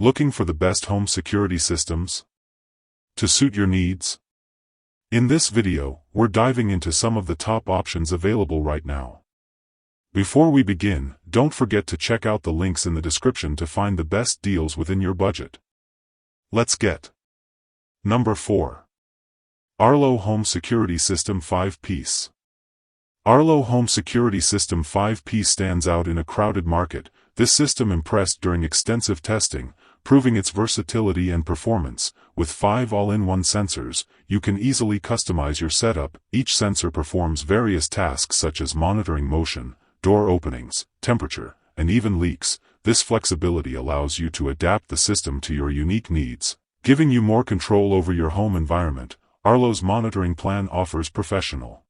Looking for the best home security systems to suit your needs? In this video, we're diving into some of the top options available right now. Before we begin, don't forget to check out the links in the description to find the best deals within your budget. Let's get. Number 4. Arlo Home Security System 5-Piece. Arlo Home Security System 5-Piece stands out in a crowded market. This system impressed during extensive testing, proving its versatility and performance. With 5 all-in-one sensors, you can easily customize your setup. Each sensor performs various tasks such as monitoring motion, door openings, temperature, and even leaks. This flexibility allows you to adapt the system to your unique needs, giving you more control over your home environment. Arlo's monitoring plan offers professional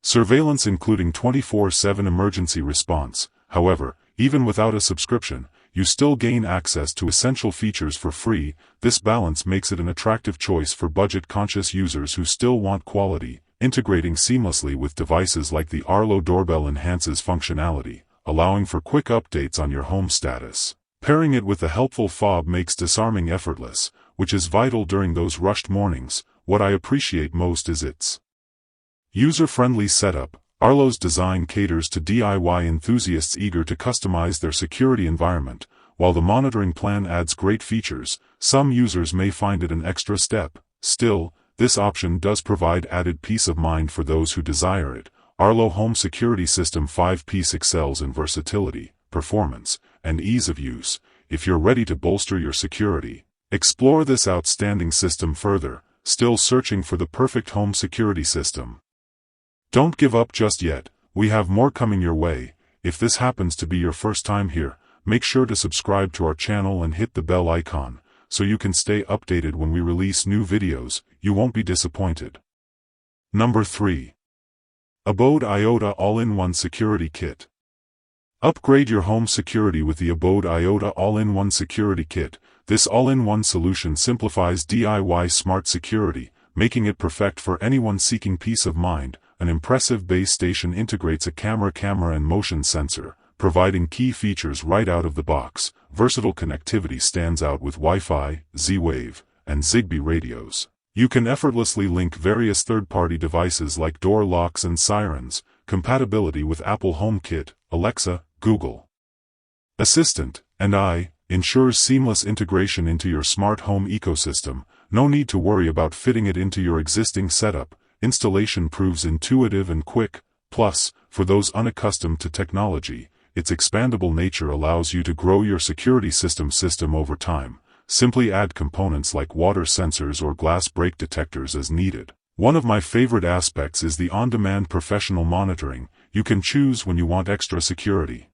surveillance including 24/7 emergency response. However, even without a subscription, you still gain access to essential features for free. This balance makes it an attractive choice for budget-conscious users who still want quality. Integrating seamlessly with devices like the Arlo doorbell enhances functionality, allowing for quick updates on your home status. Pairing it with a helpful fob makes disarming effortless, which is vital during those rushed mornings. What I appreciate most is its user-friendly setup. Arlo's design caters to DIY enthusiasts eager to customize their security environment. While the monitoring plan adds great features, some users may find it an extra step. Still, this option does provide added peace of mind for those who desire it. Arlo Home Security System 5-Piece excels in versatility, performance, and ease of use. If you're ready to bolster your security, explore this outstanding system further. Still searching for the perfect home security system? Don't give up just yet. We have more coming your way. If this happens to be your first time here, make sure to subscribe to our channel and hit the bell icon, so you can stay updated when we release new videos. You won't be disappointed. Number 3. Abode Iota All-in-One Security Kit. Upgrade your home security with the Abode Iota All-in-One Security Kit. This all-in-one solution simplifies DIY smart security, making it perfect for anyone seeking peace of mind. An impressive base station integrates a camera and motion sensor, providing key features right out of the box. Versatile connectivity stands out with Wi-Fi, Z-Wave, and Zigbee radios. You can effortlessly link various third-party devices like door locks and sirens. Compatibility with Apple HomeKit, Alexa, Google Assistant, and AI ensures seamless integration into your smart home ecosystem. No need to worry about fitting it into your existing setup. Installation proves intuitive and quick. Plus, for those unaccustomed to technology, its expandable nature allows you to grow your security system over time. Simply add components like water sensors or glass break detectors as needed. One of my favorite aspects is the on-demand professional monitoring. You can choose when you want extra security.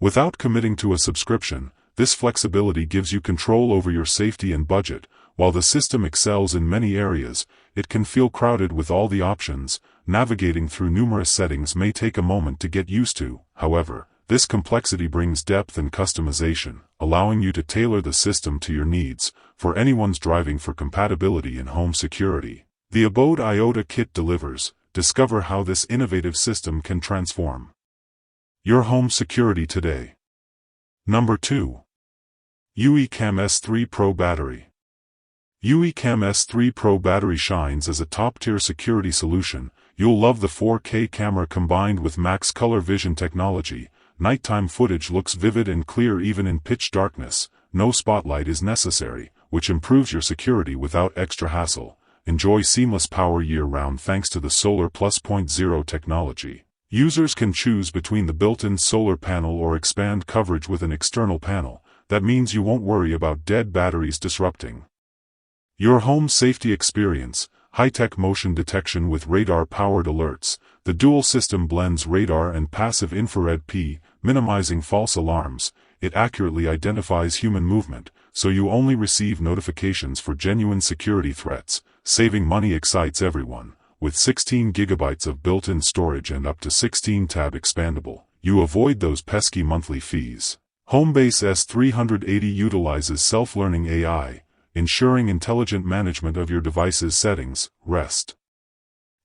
Without committing to a subscription, this flexibility gives you control over your safety and budget. While the system excels in many areas, it can feel crowded with all the options. Navigating through numerous settings may take a moment to get used to. However, this complexity brings depth and customization, allowing you to tailor the system to your needs. For anyone's driving for compatibility in home security, the Abode Iota kit delivers. Discover how this innovative system can transform your home security today. Number 2. UECam S3 Pro Battery. UECam S3 Pro Battery shines as a top-tier security solution. You'll love the 4K camera combined with max color vision technology. Nighttime footage looks vivid and clear even in pitch darkness. No spotlight is necessary, which improves your security without extra hassle. Enjoy seamless power year-round thanks to the Solar Plus 0.0 technology. Users can choose between the built-in solar panel or expand coverage with an external panel. That means you won't worry about dead batteries disrupting your home safety experience. High-tech motion detection with radar-powered alerts. The dual system blends radar and passive infrared P, minimizing false alarms. It accurately identifies human movement, so you only receive notifications for genuine security threats. Saving money excites everyone. With 16 GB of built-in storage and up to 16 tab expandable, you avoid those pesky monthly fees. Homebase S380 utilizes self-learning AI, ensuring intelligent management of your device's settings. Rest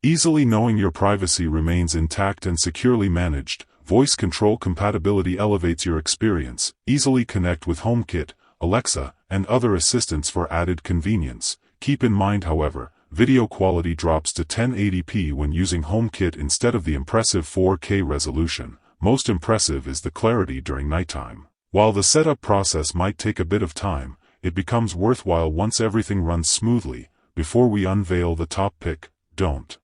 easily knowing your privacy remains intact and securely managed. Voice control compatibility elevates your experience. Easily connect with HomeKit, Alexa, and other assistants for added convenience. Keep in mind, however, video quality drops to 1080p when using HomeKit instead of the impressive 4K resolution. Most impressive is the clarity during nighttime. While the setup process might take a bit of time, it becomes worthwhile once everything runs smoothly. Before we unveil the top pick, don't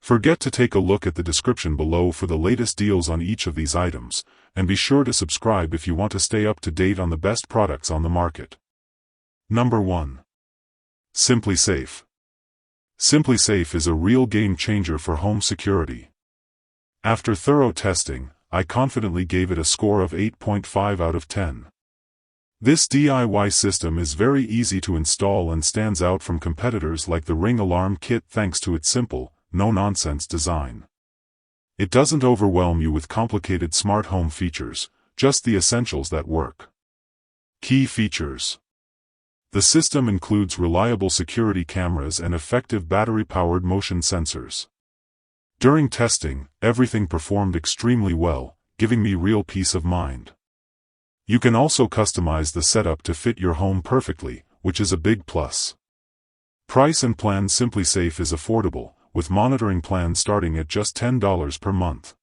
forget to take a look at the description below for the latest deals on each of these items, and be sure to subscribe if you want to stay up to date on the best products on the market. Number 1. SimpliSafe. SimpliSafe is a real game changer for home security. After thorough testing, I confidently gave it a score of 8.5 out of 10. This DIY system is very easy to install and stands out from competitors like the Ring Alarm Kit thanks to its simple, no-nonsense design. It doesn't overwhelm you with complicated smart home features, just the essentials that work. Key features. The system includes reliable security cameras and effective battery-powered motion sensors. During testing, everything performed extremely well, giving me real peace of mind. You can also customize the setup to fit your home perfectly, which is a big plus. Price and plan. SimpliSafe is affordable, with monitoring plans starting at just $10 per month.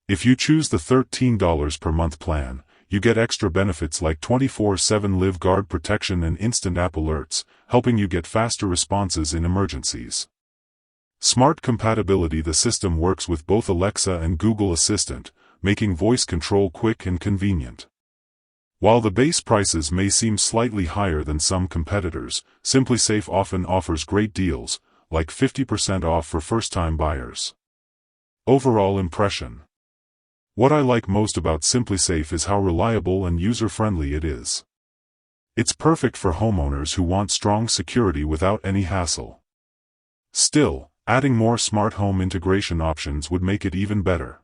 If you choose the $13 per month plan, you get extra benefits like 24/7 Live Guard protection and instant app alerts, helping you get faster responses in emergencies. Smart compatibility. The system works with both Alexa and Google Assistant, making voice control quick and convenient. While the base prices may seem slightly higher than some competitors, SimpliSafe often offers great deals, like 50% off for first-time buyers. Overall impression. What I like most about SimpliSafe is how reliable and user-friendly it is. It's perfect for homeowners who want strong security without any hassle. Still, adding more smart home integration options would make it even better.